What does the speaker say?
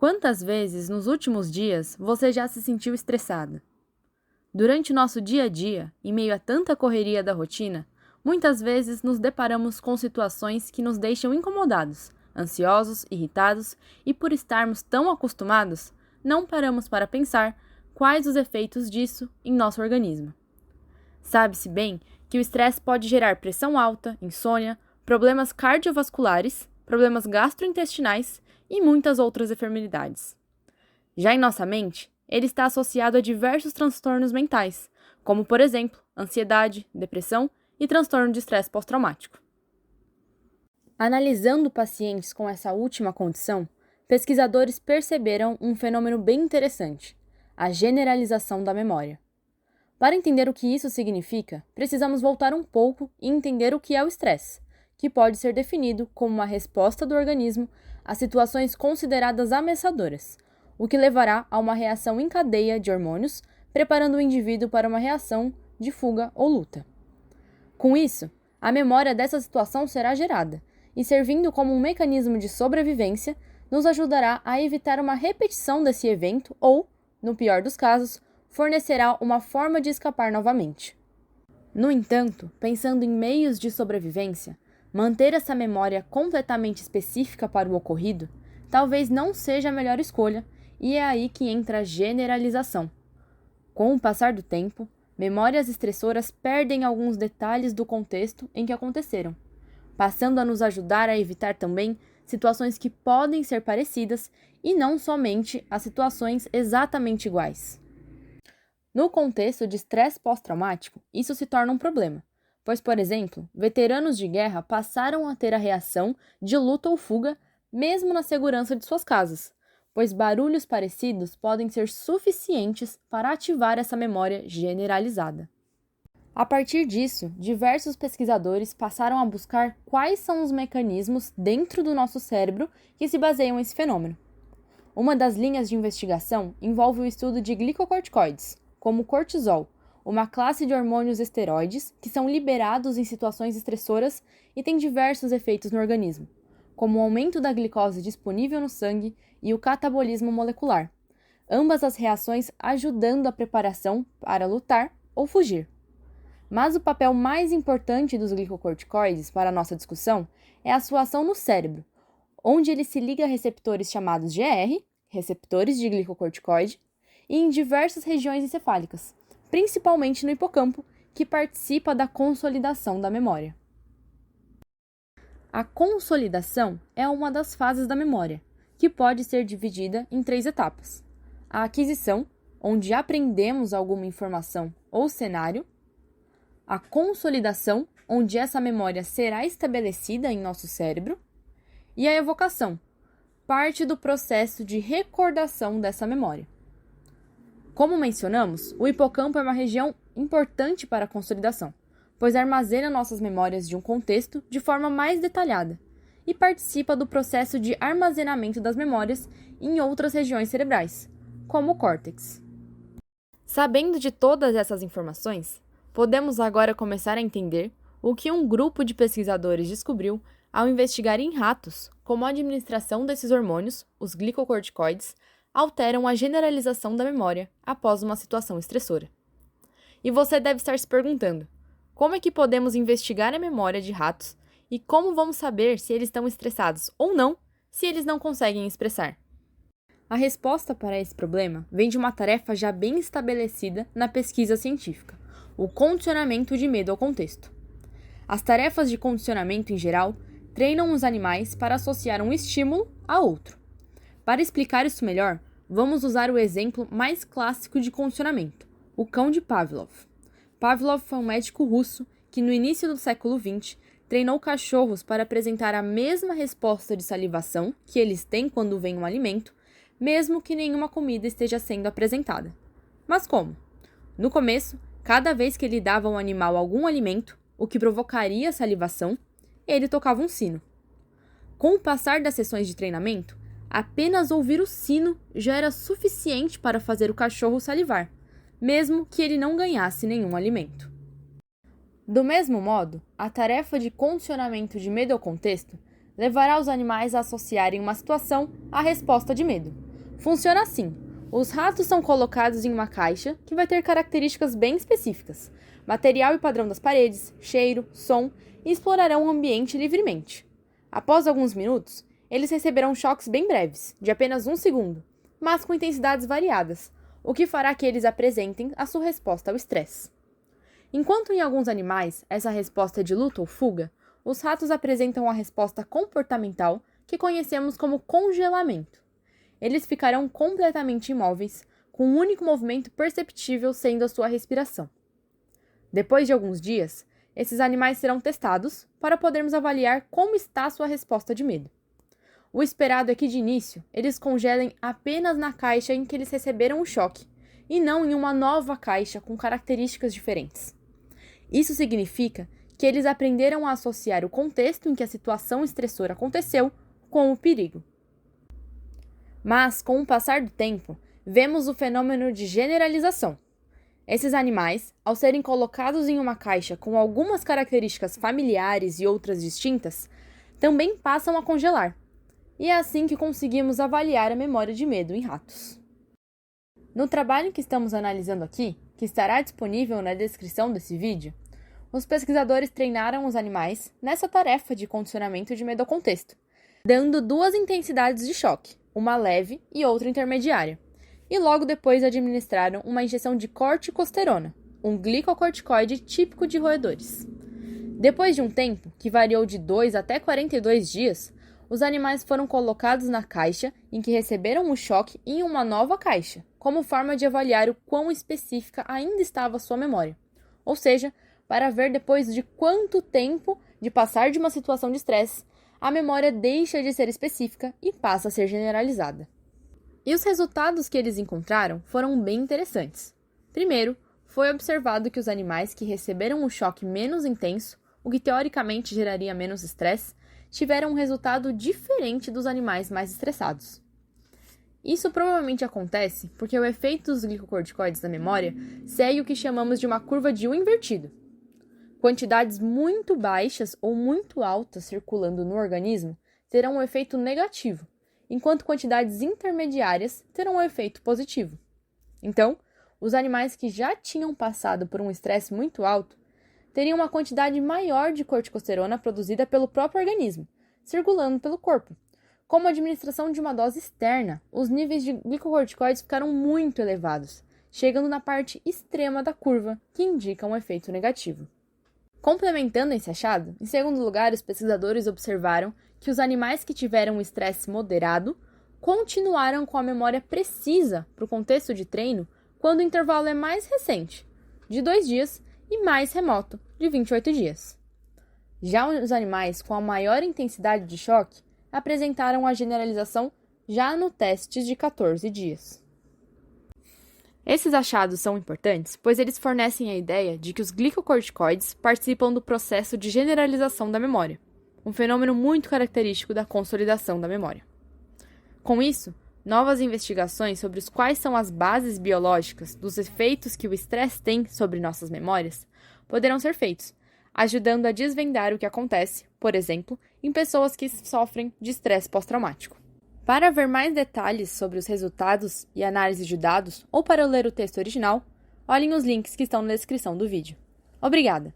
Quantas vezes nos últimos dias você já se sentiu estressada? Durante nosso dia a dia, em meio a tanta correria da rotina, muitas vezes nos deparamos com situações que nos deixam incomodados, ansiosos, irritados e, por estarmos tão acostumados, não paramos para pensar quais os efeitos disso em nosso organismo. Sabe-se bem que o estresse pode gerar pressão alta, insônia, problemas cardiovasculares, problemas gastrointestinais e muitas outras enfermidades. Já em nossa mente, ele está associado a diversos transtornos mentais, como, por exemplo, ansiedade, depressão e transtorno de estresse pós-traumático. Analisando pacientes com essa última condição, pesquisadores perceberam um fenômeno bem interessante: a generalização da memória. Para entender o que isso significa, precisamos voltar um pouco e entender o que é o estresse, que pode ser definido como uma resposta do organismo a situações consideradas ameaçadoras, o que levará a uma reação em cadeia de hormônios, preparando o indivíduo para uma reação de fuga ou luta. Com isso, a memória dessa situação será gerada, e servindo como um mecanismo de sobrevivência, nos ajudará a evitar uma repetição desse evento ou, no pior dos casos, fornecerá uma forma de escapar novamente. No entanto, pensando em meios de sobrevivência, manter essa memória completamente específica para o ocorrido talvez não seja a melhor escolha, e é aí que entra a generalização. Com o passar do tempo, memórias estressoras perdem alguns detalhes do contexto em que aconteceram, passando a nos ajudar a evitar também situações que podem ser parecidas e não somente as situações exatamente iguais. No contexto de estresse pós-traumático, isso se torna um problema, pois, por exemplo, veteranos de guerra passaram a ter a reação de luta ou fuga mesmo na segurança de suas casas, pois barulhos parecidos podem ser suficientes para ativar essa memória generalizada. A partir disso, diversos pesquisadores passaram a buscar quais são os mecanismos dentro do nosso cérebro que se baseiam nesse fenômeno. Uma das linhas de investigação envolve o estudo de glicocorticoides, como o cortisol, uma classe de hormônios esteroides que são liberados em situações estressoras e têm diversos efeitos no organismo, como o aumento da glicose disponível no sangue e o catabolismo molecular, ambas as reações ajudando a preparação para lutar ou fugir. Mas o papel mais importante dos glicocorticoides para a nossa discussão é a sua ação no cérebro, onde ele se liga a receptores chamados GR, receptores de glicocorticoide, e em diversas regiões encefálicas, principalmente no hipocampo, que participa da consolidação da memória. A consolidação é uma das fases da memória, que pode ser dividida em 3 etapas: a aquisição, onde aprendemos alguma informação ou cenário; a consolidação, onde essa memória será estabelecida em nosso cérebro; e a evocação, parte do processo de recordação dessa memória. Como mencionamos, o hipocampo é uma região importante para a consolidação, pois armazena nossas memórias de um contexto de forma mais detalhada e participa do processo de armazenamento das memórias em outras regiões cerebrais, como o córtex. Sabendo de todas essas informações, podemos agora começar a entender o que um grupo de pesquisadores descobriu ao investigar em ratos como a administração desses hormônios, os glicocorticoides, alteram a generalização da memória após uma situação estressora. E você deve estar se perguntando: como é que podemos investigar a memória de ratos e como vamos saber se eles estão estressados ou não, se eles não conseguem expressar? A resposta para esse problema vem de uma tarefa já bem estabelecida na pesquisa científica: o condicionamento de medo ao contexto. As tarefas de condicionamento, em geral, treinam os animais para associar um estímulo a outro. Para explicar isso melhor, vamos usar o exemplo mais clássico de condicionamento, o cão de Pavlov. Pavlov foi um médico russo que, no início do século XX, treinou cachorros para apresentar a mesma resposta de salivação que eles têm quando vem um alimento, mesmo que nenhuma comida esteja sendo apresentada. Mas como? No começo, cada vez que ele dava ao animal algum alimento, o que provocaria salivação, ele tocava um sino. Com o passar das sessões de treinamento, apenas ouvir o sino já era suficiente para fazer o cachorro salivar, mesmo que ele não ganhasse nenhum alimento. Do mesmo modo, a tarefa de condicionamento de medo ao contexto levará os animais a associarem uma situação à resposta de medo, Funciona assim: os ratos são colocados em uma caixa que vai ter características bem específicas, material e padrão das paredes, cheiro, som, e explorarão o ambiente livremente. Após alguns minutos, eles receberão choques bem breves, de apenas 1 segundo, mas com intensidades variadas, o que fará que eles apresentem a sua resposta ao estresse. Enquanto em alguns animais essa resposta é de luta ou fuga, os ratos apresentam a resposta comportamental que conhecemos como congelamento. Eles ficarão completamente imóveis, com um único movimento perceptível sendo a sua respiração. Depois de alguns dias, esses animais serão testados para podermos avaliar como está a sua resposta de medo. O esperado é que, de início, eles congelem apenas na caixa em que eles receberam o choque, e não em uma nova caixa com características diferentes. Isso significa que eles aprenderam a associar o contexto em que a situação estressora aconteceu com o perigo. Mas, com o passar do tempo, vemos o fenômeno de generalização. Esses animais, ao serem colocados em uma caixa com algumas características familiares e outras distintas, também passam a congelar. E é assim que conseguimos avaliar a memória de medo em ratos. No trabalho que estamos analisando aqui, que estará disponível na descrição desse vídeo, os pesquisadores treinaram os animais nessa tarefa de condicionamento de medo ao contexto, dando 2 intensidades de choque, uma leve e outra intermediária, e logo depois administraram uma injeção de corticosterona, um glicocorticoide típico de roedores. Depois de um tempo, que variou de 2 até 42 dias, os animais foram colocados na caixa em que receberam o choque em uma nova caixa, como forma de avaliar o quão específica ainda estava a sua memória, ou seja, para ver depois de quanto tempo de passar de uma situação de estresse, a memória deixa de ser específica e passa a ser generalizada. E os resultados que eles encontraram foram bem interessantes. Primeiro, foi observado que os animais que receberam o choque menos intenso, o que teoricamente geraria menos estresse, tiveram um resultado diferente dos animais mais estressados. Isso provavelmente acontece porque o efeito dos glicocorticoides na memória segue o que chamamos de uma curva de U invertido. Quantidades muito baixas ou muito altas circulando no organismo terão um efeito negativo, enquanto quantidades intermediárias terão um efeito positivo. Então, os animais que já tinham passado por um estresse muito alto teriam uma quantidade maior de corticosterona produzida pelo próprio organismo, circulando pelo corpo. Como administração de uma dose externa, os níveis de glicocorticoides ficaram muito elevados, chegando na parte extrema da curva, que indica um efeito negativo. Complementando esse achado, em segundo lugar, os pesquisadores observaram que os animais que tiveram um estresse moderado continuaram com a memória precisa para o contexto de treino quando o intervalo é mais recente, de 2 dias, e mais remoto, de 28 dias. Já os animais com a maior intensidade de choque apresentaram a generalização já no teste de 14 dias. Esses achados são importantes, pois eles fornecem a ideia de que os glicocorticoides participam do processo de generalização da memória, um fenômeno muito característico da consolidação da memória. Com isso, novas investigações sobre os quais são as bases biológicas dos efeitos que o estresse tem sobre nossas memórias poderão ser feitos, ajudando a desvendar o que acontece, por exemplo, em pessoas que sofrem de estresse pós-traumático. Para ver mais detalhes sobre os resultados e análise de dados ou para ler o texto original, olhem os links que estão na descrição do vídeo. Obrigada!